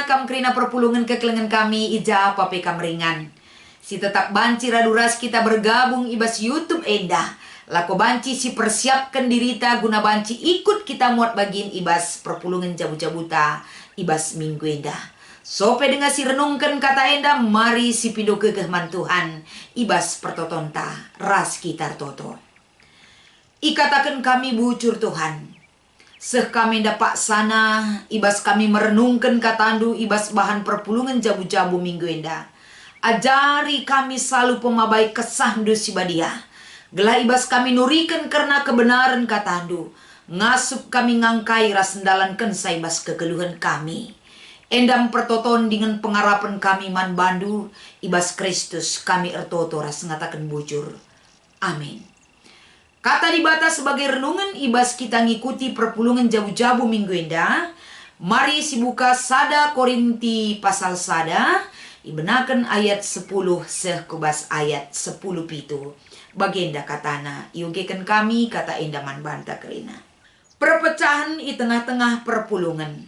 kam kerina perpulungan kekelengan kami ija pape kameringan. Si tetap banci raduras kita bergabung ibas YouTube endah. Lako banci si persiapkan dirita guna banci ikut kita muat bagian ibas perpulungan jabu-jabuta ibas minggu endah. Sope dengan si renungkan kata endah, mari si pindo kekehman Tuhan ibas pertotonta ras kitar toto. Ikatakan kami bucur Tuhan. Seh kami dapat sana, ibas kami merenungkan katandu, ibas bahan perpulungan jabu-jabu minggu endah. Ajari kami selalu pemabai kesandu si badia. Gelah ibas kami nurikan karena kebenaran katandu. Ngasup kami ngangkai rasendalan kensa ibas kekeluhan kami. Endam pertoton dengan pengarapan kami man bandu, ibas Kristus kami ertoto ras ngatakan bujur. Amin. Kata dibata sebagai renungan ibas kita ngikuti perpulungan jabu-jabu minggu endah. Mari si buka sada Korinti pasal sada. Ibenakan ayat 10 sekubas ayat 10 pitu. Bagenda katana yogekan kami kata endaman banta kerina. Perpecahan i tengah-tengah perpulungan.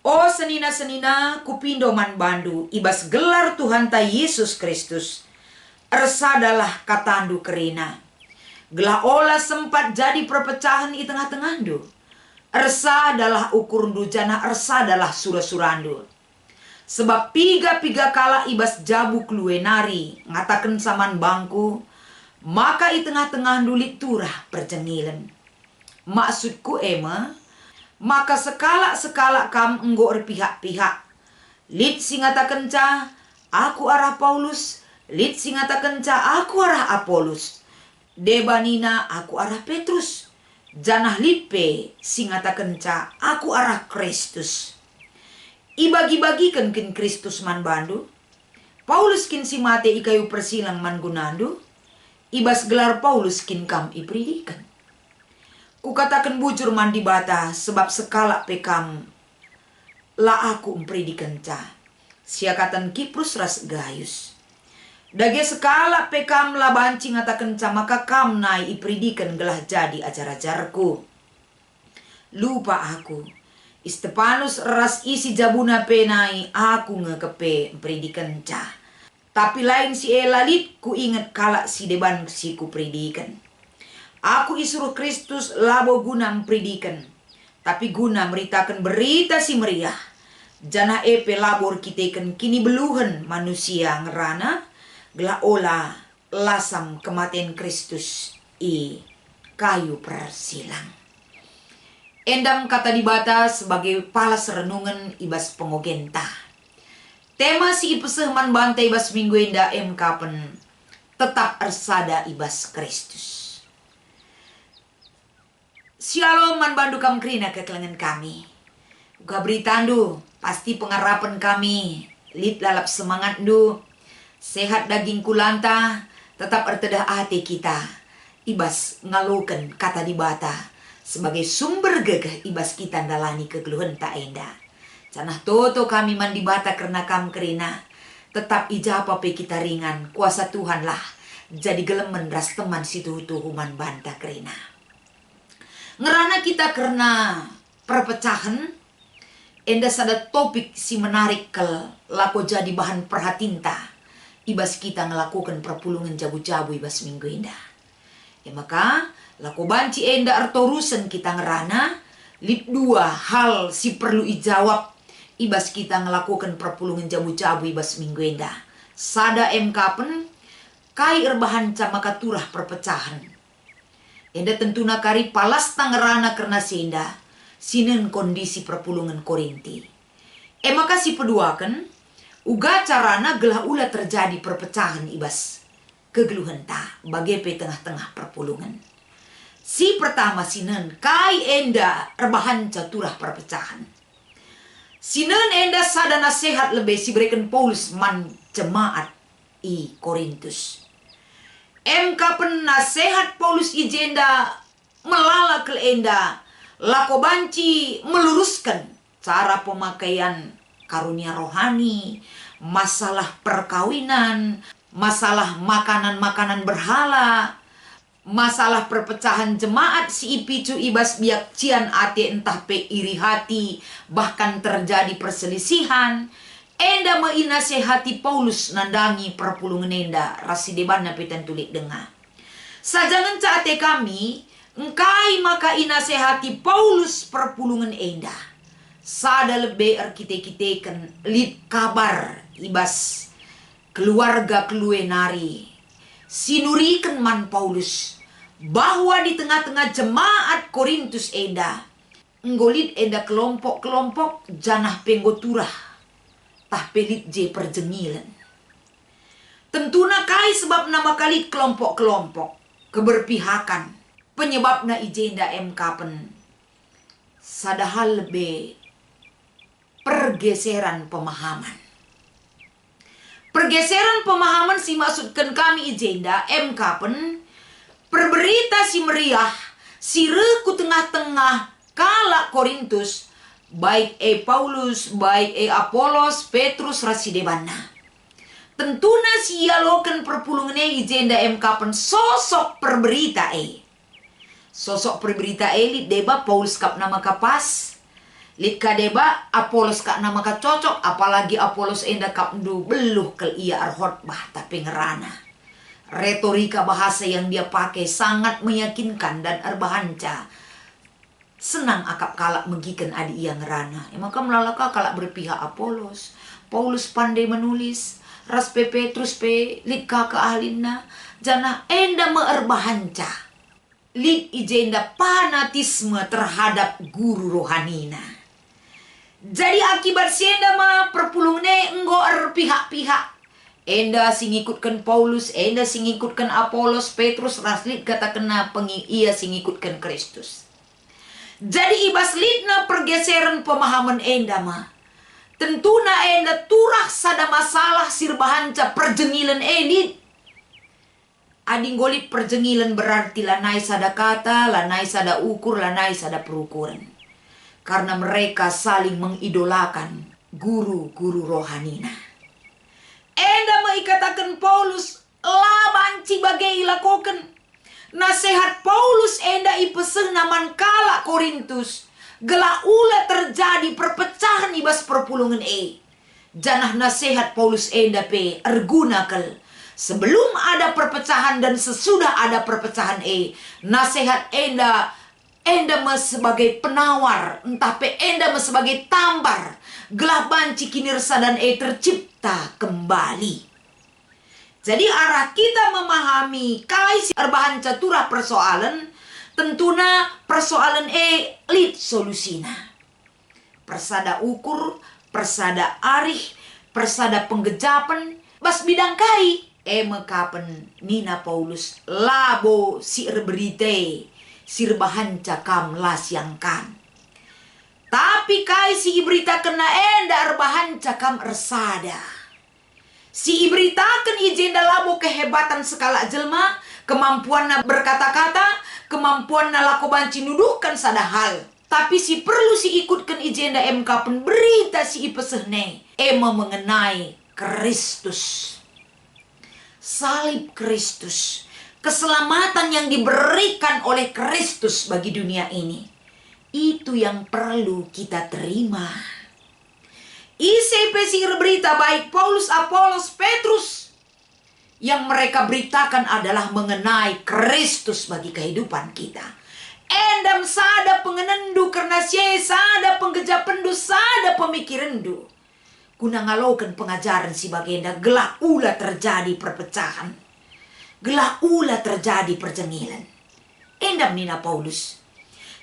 O senina-senina kupindo man bandu ibas gelar Tuhan ta Yesus Kristus. Ersadalah katandu kerina. Gelah olah sempat jadi perpecahan di tengah-tengah-ndu. Ersa adalah ukur ndu jana ersa adalah sura-surandu. Sebab piga-piga kala ibas jabu kluenari ngatakan saman bangku. Maka di tengah-tengah ndu liturah perjenilan. Maksudku ema. Maka sekala-sekala kam enggo pihak-pihak. Lit si ngatakan ca aku arah Paulus. Lit si ngatakan ca aku arah Apolus. Debanina aku arah Petrus. Janah lipe singata kenca aku arah Kristus. Ibagi-bagikan kin Kristus man bandu. Paulus kin si mate ikayu persilang man gunandu. Ibas gelar Paulus kin kam ipridikan. Ku katakan bujur man di bata sebab sekala pekam la aku impridikan ca. Siakatan Kiprus ras Gayus. Dage sekala pekam la banci ngatakan maka kam nai ipridikan gelah jadi ajar-ajarku. Lupa aku. Stefanus ras isi jabuna penai aku ngekepe ipridikan ca. Tapi lain si elalit ku ingat kala si deban si ku pridikan. Aku isuruh Kristus labo guna mempridikan. Tapi guna meritakan berita si meriah. Jana epe labor kitekan kini beluhan manusia ngerana. Gelah olah lasam kematian Kristus i kayu persilang. Endam kata dibata sebagai palas renungan ibas pengogenta. Tema si ipesehman bantai ibas minggu endah kapen tetap ersada ibas Kristus. Shalom man bandu kam krina kekelengan kami. Uga beritandu pasti pengarapan kami. Lit lalap semangat du. Sehat daging kulanta, tetap ertedah hati kita. Ibas ngalukan kata dibata. Sebagai sumber gegah ibas kita dalani kegeluhan tak endah. Canah toto kami man dibata karena kam kerina. Tetap ijapa pe kita ringan, kuasa Tuhan lah. Jadi gelemen ras teman situ tuhuman banta kerina. Ngerana kita karena perpecahan. Endah sada topik si menarik kel lako jadi bahan perhatinta. Ibas kita ngelakukan perpulungan jabu-jabu ibas minggu endah. Ya maka lako banci endah artorusen kita ngerana. Lip dua hal si perlu ijawab. Ibas kita ngelakukan perpulungan jabu-jabu ibas minggu endah. Sada kapen kai erbahan camaka turah perpecahan. Endah tentuna kari palas tangerana karena senda. Sinen kondisi perpulungan Korinti. Maka si peduakan. Uga carana gelah ula terjadi perpecahan ibas kegeluhan ta bagepe tengah-tengah perpulungan. Si pertama sinen kai enda erbahan caturah perpecahan. Sinen enda sada nasihat lebih si berikan Paulus man jemaat i Korintus. Kapen nasihat Paulus i jenda melala ke enda lako banci meluruskan cara pemakaian karunia rohani, masalah perkawinan, masalah makanan-makanan berhala, Masalah perpecahan jemaat si ipicu ibas biak cian ate entah pe iri hati, bahkan terjadi perselisihan. Enda mainasehati Paulus nandangi perpulungan enda rasi debanna petan tulik dengar. Sajangan caate kami, engkai maka inasehati Paulus perpulungan enda. Sada lebih arkite-kiteken lid kabar ibas keluarga keluenari. Sinuriken man Paulus bahwa di tengah-tengah jemaat Korintus enda nggolit enda kelompok-kelompok janah penggoturah tah pelit je perjengilan. Tentuna kai sebab nama kali kelompok-kelompok keberpihakan penyebabna ijenda MK pen sadahal lebih pergeseran pemahaman. Pergeseran pemahaman si maksudkan kami ijenda MK pen perberita si meriah si reku tengah-tengah kala Korintus baik Paulus baik Apolos Petrus rasidebana. Tentuna si yalokan perpulungannya ijenda MK pen sosok perberita sosok perberita lit deba Paulus kap nama kapas lit kadeba Apolos kap nama ka cocok, apalagi Apolos enda kap ndu beluh kel ia arhotbah tapi ngerana. Retorika bahasa yang dia pakai sangat meyakinkan dan arbahanca. Senang akap kalak megikan adi ia ngerana. Maka melalaka kalak berpihak Apolos. Paulus pandai menulis. Ras pe Petrus pe lika keahlina. Jana enda meerbahanca. Lik ijenda fanatisme terhadap guru rohanina. Jadi akibat sienda ma perpulungne enggo pihak-pihak. Enda sing ikutkan Paulus, enda sing ikutkan Apolos, Petrus, raslit kata kena ia sing ikutkan Kristus. Jadi ibas litna pergeseran pemahaman enda mah. Tentuna enda turah sada masalah sirbahanca perjengilan edit. Ading golit perjengilan berarti lanai sada kata, lanai sada ukur, lanai sada perukuran. Karena mereka saling mengidolakan guru-guru rohanina. Enda mengikatakan Paulus la banci bagai ilakoken. Nasihat Paulus enda ipeseng naman kala Korintus. Gela ula terjadi perpecahan ibas perpulungan Janah nasihat Paulus enda pe ergunakel. Sebelum ada perpecahan dan sesudah ada perpecahan nasihat enda sebagai penawar, entah pe enda sebagai tambar. Gelah banci kinirsa dan tercipta kembali. Jadi arah kita memahami kai si erbahan caturah persoalan, tentuna persoalan lit solusina. Persada ukur, persada arih, persada penggejapan, bas bidang kai. Mekapen Nina Paulus labo si berite, sirbahan cakam las yang kan. Tapi kai si ibrita kena enda arbahan cakam ersada. Si ibritakan ijenda labo kehebatan sekala jelma, kemampuan na berkata-kata, kemampuan na lako banci nuduhkan sada hal. Tapi si perlu si ikutkan ijenda MK pen berita si ipesehne. Mengenai Kristus. Salib Kristus. Keselamatan yang diberikan oleh Kristus bagi dunia ini. Itu yang perlu kita terima. Isi berita baik Paulus, Apolos, Petrus. Yang mereka beritakan adalah mengenai Kristus bagi kehidupan kita. Endam sada pengenendu karena sada penggejapendu sada pemikirandu. Guna ngalaukan pengajaran si bagenda gelah ula terjadi perpecahan. Gelah ula terjadi perjengilan. Endam Nina Paulus.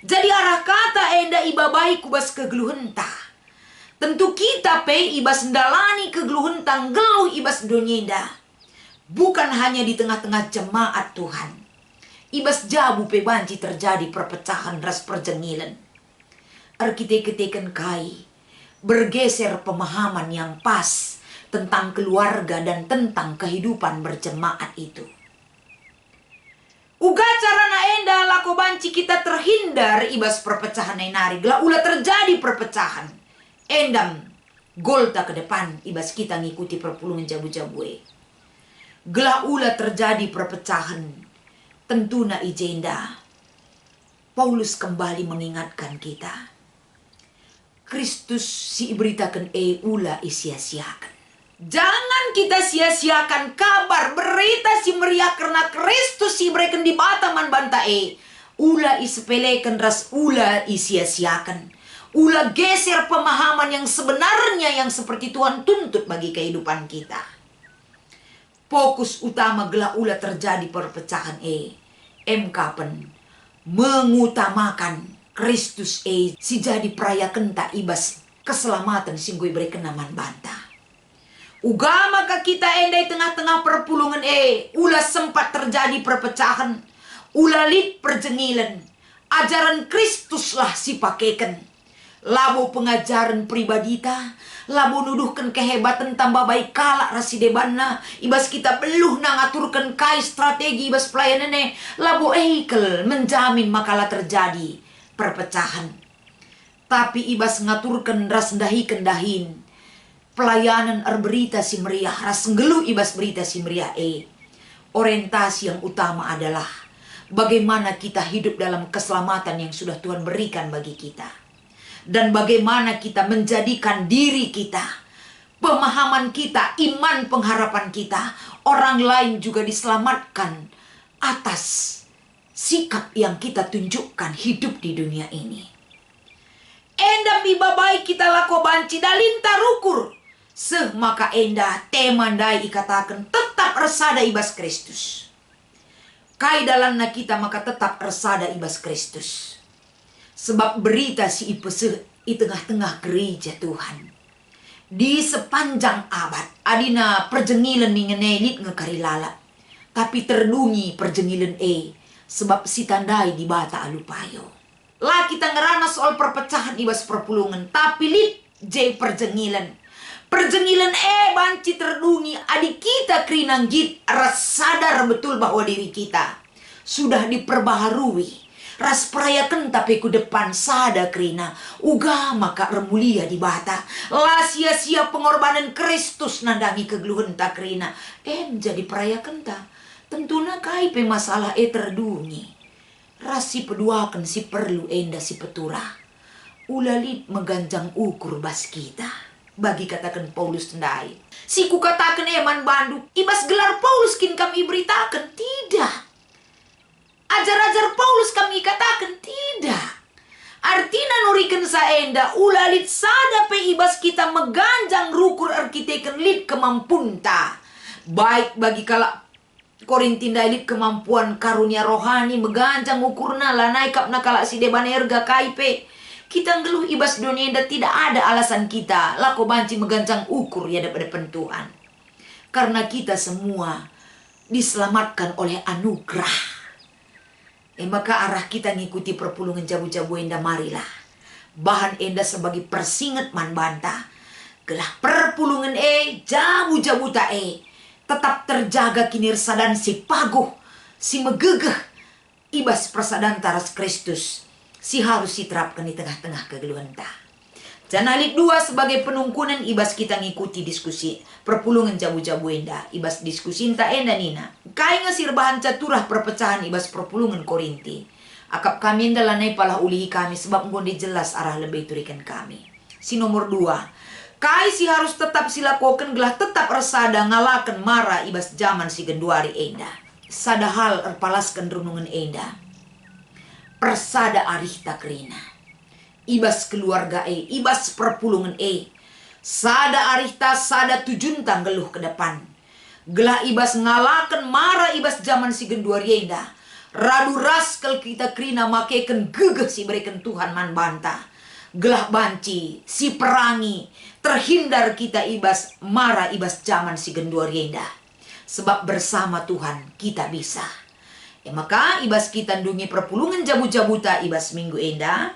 Jadi arah kata enda ibabai kubas kegeluhenta. Tentu kita pe ibas ndalani kegeluhentang geluh ibas donyenda. Bukan hanya di tengah-tengah jemaat Tuhan. Ibas jabu pe banci terjadi perpecahan ras perjengilan. Arkite-kiteken kai. Bergeser pemahaman yang pas tentang keluarga dan tentang kehidupan berjemaat itu. Uga carana enda lako banci kita terhindar ibas perpecahan nari. Gela ula terjadi perpecahan. Endam golta ke depan ibas kita ngikuti perpulungan jabu-jabue. Gela ula terjadi perpecahan. Tentuna ijenda, Paulus kembali mengingatkan kita. Kristus si iberitakan ulah isia-siakan. Jangan kita sia-siakan kabar berita si meriah karena Kristus si berikan di bataman banta ulah isepelekan ras ulah isia-siakan. Ulah geser pemahaman yang sebenarnya yang seperti Tuhan tuntut bagi kehidupan kita. Fokus utama gelah ulah terjadi perpecahan kapan mengutamakan Kristus si jadi peraya kenta ibas keselamatan singgui berikan naman banta. Uga maka kita endai tengah-tengah perpulungan ulah sempat terjadi perpecahan, ulah lid perjengilan. Ajaran Kristus lah si pakaikan. Labo pengajaran pribadi ta, labo nuduhkan kehebatan tambah baik kalak rasi debanna, ibas kita beluh nangaturkan kai strategi ibas pelayanan labo eikel menjamin makalah terjadi perpecahan. Tapi ibas ngaturkan ras dahi kendahin pelayanan berita si meriah, ras ngeluh ibas berita si meriah orientasi yang utama adalah bagaimana kita hidup dalam keselamatan yang sudah Tuhan berikan bagi kita. Dan bagaimana kita menjadikan diri kita, pemahaman kita, iman pengharapan kita, orang lain juga diselamatkan atas sikap yang kita tunjukkan hidup di dunia ini. Enda bibabai kita lako banci dalinta rukur. Maka enda temandai ikatakan tetap resada ibas Kristus. Kai dalanna kita maka tetap resada ibas Kristus. Sebab berita si ipese di tengah-tengah gereja Tuhan. Di sepanjang abad adina perjengilan mingenelit ngekarilala. Tapi terdungi perjengilan sebab si tandai di bata alupayo. Lah kita ngerana soal perpecahan ibas perpulungan. Tapi lit perjengilan. Perjengilan banci terdungi adik kita kerinanggit ras sadar betul bahwa diri kita sudah diperbaharui. Ras perayakan tapi ku depan sada krina uga maka remulia di bata lah sia-sia pengorbanan Kristus nandangi kegeluhan tak krina jadi perayakan ta tentuna kai pe masalah terdungi rasi peduakan si perlu enda si petura ulalit meganjang ukur bas kita bagi katakan Paulus tendai si ku katakan man bandu ibas gelar Paulus kin kami beritakan tidak. Ajar-ajar Paulus kami katakan tidak. Artinya nurikan saenda ulalit sada pe ibas kita meganjang rukur arkiteken lit kemampunta. Baik bagi kala Korintinda lit kemampuan karunia rohani meganjang ukurna lah naikap nakala si debanerga kaipe. Kita ngeluh ibas dunia tidak ada alasan kita lako banci meganjang ukur ya depan Tuhan. Karena kita semua diselamatkan oleh anugerah. Maka arah kita ngikuti perpulungan jabu-jabu enda marilah. Bahan enda sebagai persingat man banta. Gelah perpulungan jabu-jabu ta tetap terjaga kinirsadan si paguh, si megegeh. Ibas persadan taras Kristus. Si harus diterapkan di tengah-tengah kegeluhan ta. Janalit 2 sebagai penungkunan ibas kita ngikuti diskusi perpulungan jabu-jabu enda ibas diskusi enta enda nina kai ngasir bahan caturah perpecahan ibas perpulungan Korinti akap kami enda lanai palah ulihi kami sebab ngondi jelas arah lebih turikan kami si nomor 2 kai si harus tetap silakoken gelah tetap resada ngalakan marah ibas zaman si genduari enda sada hal erpalaskan renungan enda persada arih takrina ibas keluarga ibas perpulungan sada arihta sada tujun tanggeluh ke depan gelah ibas ngalakan marah ibas zaman si genduarienda radu raskel kita krina makeken gegeh si berikan Tuhan man banta gelah banci si perangi terhindar kita ibas marah ibas zaman si genduarienda sebab bersama Tuhan kita bisa maka ibas kita ndungi perpulungan jabu-jabuta ibas minggu enda.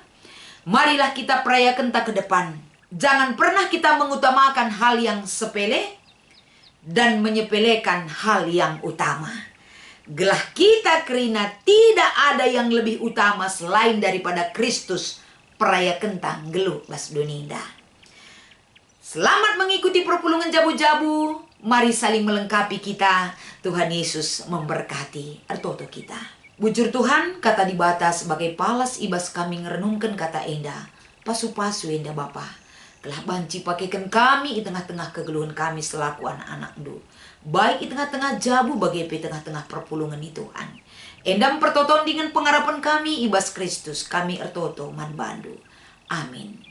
Marilah kita perayakan tak ke depan. Jangan pernah kita mengutamakan hal yang sepele dan menyepelekan hal yang utama. Gelah kita kerina tidak ada yang lebih utama selain daripada Kristus perayakan tak geluh bas duninda. Selamat mengikuti perpulungan jabu-jabu. Mari saling melengkapi kita. Tuhan Yesus memberkati artoto kita. Bujur Tuhan, kata di bata sebagai palas ibas kami ngerenungkan kata endah. Pasu-pasu endah Bapa. Telah banci pakaikan kami di tengah-tengah kegeluhan kami selaku anak-anak du. Baik di tengah-tengah jabu bagi di tengah-tengah perpulungan itu Tuhan. Endah pertoton dengan pengharapan kami ibas Kristus kami ertoto man bandu. Amin.